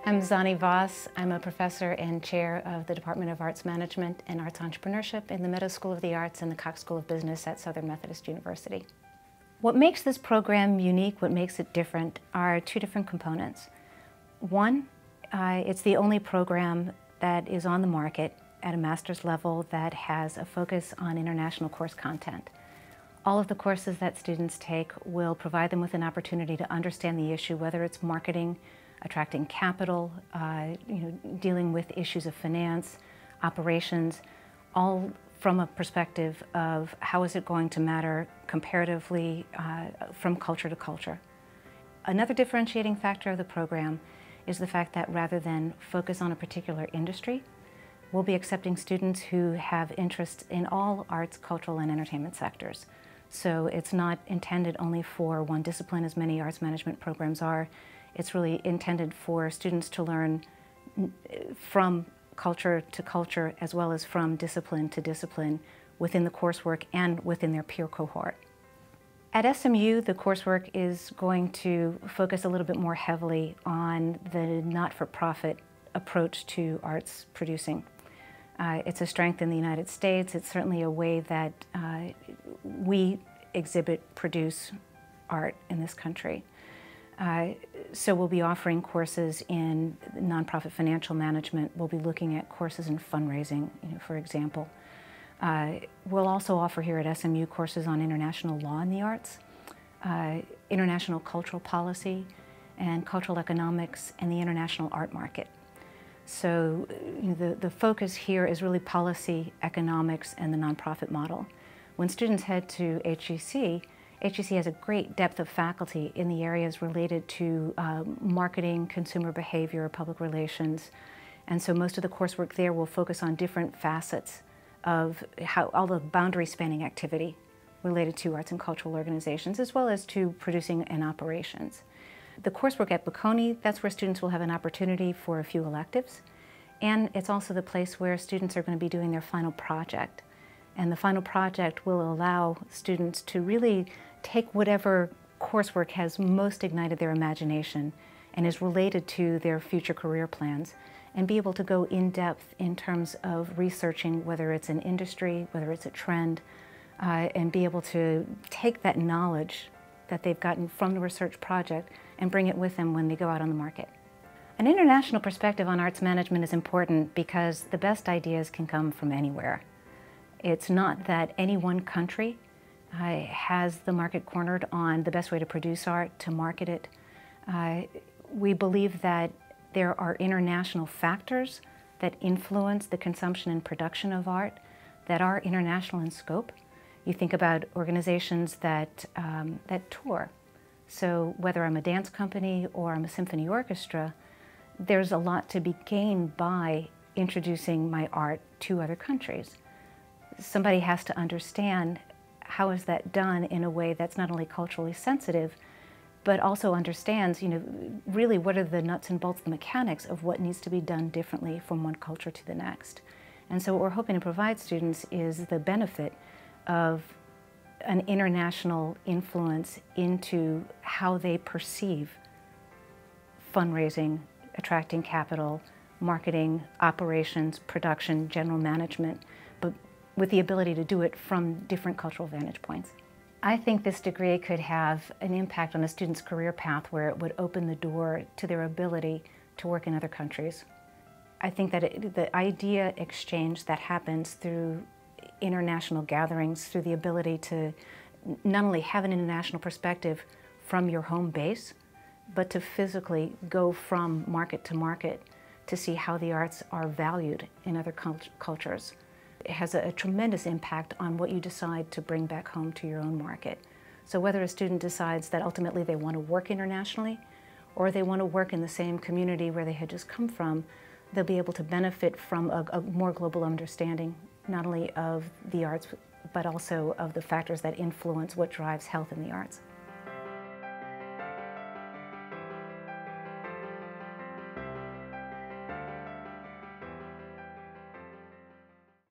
I'm Zannie Voss. I'm a professor and chair of the Department of Arts Management and Arts Entrepreneurship in the Meadows School of the Arts and the Cox School of Business at Southern Methodist University. What makes this program unique, what makes it different, are two different components. One, it's the only program that is on the market at a master's level that has a focus on international course content. All of the courses that students take will provide them with an opportunity to understand the issue, whether it's marketing, attracting capital, dealing with issues of finance, operations, all from a perspective of how is it going to matter comparatively from culture to culture. Another differentiating factor of the program is the fact that rather than focus on a particular industry, we'll be accepting students who have interests in all arts, cultural, and entertainment sectors. So it's not intended only for one discipline, as many arts management programs are. It's really intended for students to learn from culture to culture, as well as from discipline to discipline within the coursework and within their peer cohort. At SMU, the coursework is going to focus a little bit more heavily on the not-for-profit approach to arts producing. It's a strength in the United States. It's certainly a way that we produce art in this country. So we'll be offering courses in nonprofit financial management. We'll be looking at courses in fundraising, for example. We'll also offer here at SMU courses on international law in the arts, international cultural policy, and cultural economics, and the international art market. So the focus here is really policy, economics, and the nonprofit model. When students head to HEC has a great depth of faculty in the areas related to marketing, consumer behavior, public relations, and so most of the coursework there will focus on different facets of how all the boundary spanning activity related to arts and cultural organizations, as well as to producing and operations. The coursework at Bocconi, that's where students will have an opportunity for a few electives, and it's also the place where students are going to be doing their final project. And the final project will allow students to really take whatever coursework has most ignited their imagination and is related to their future career plans, and be able to go in depth in terms of researching whether it's an industry, whether it's a trend, and be able to take that knowledge that they've gotten from the research project and bring it with them when they go out on the market. An international perspective on arts management is important because the best ideas can come from anywhere. It's not that any one country has the market cornered on the best way to produce art, to market it. We believe that there are international factors that influence the consumption and production of art that are international in scope. You think about organizations that tour. So whether I'm a dance company or I'm a symphony orchestra, there's a lot to be gained by introducing my art to other countries. Somebody has to understand how is that done in a way that's not only culturally sensitive, but also understands, really what are the nuts and bolts, the mechanics of what needs to be done differently from one culture to the next. And so what we're hoping to provide students is the benefit of an international influence into how they perceive fundraising, attracting capital, marketing, operations, production, general management, but with the ability to do it from different cultural vantage points. I think this degree could have an impact on a student's career path where it would open the door to their ability to work in other countries. I think that the idea exchange that happens through international gatherings, through the ability to not only have an international perspective from your home base, but to physically go from market to market to see how the arts are valued in other cultures. It has a tremendous impact on what you decide to bring back home to your own market. So whether a student decides that ultimately they want to work internationally or they want to work in the same community where they had just come from, they'll be able to benefit from a more global understanding, not only of the arts, but also of the factors that influence what drives health in the arts.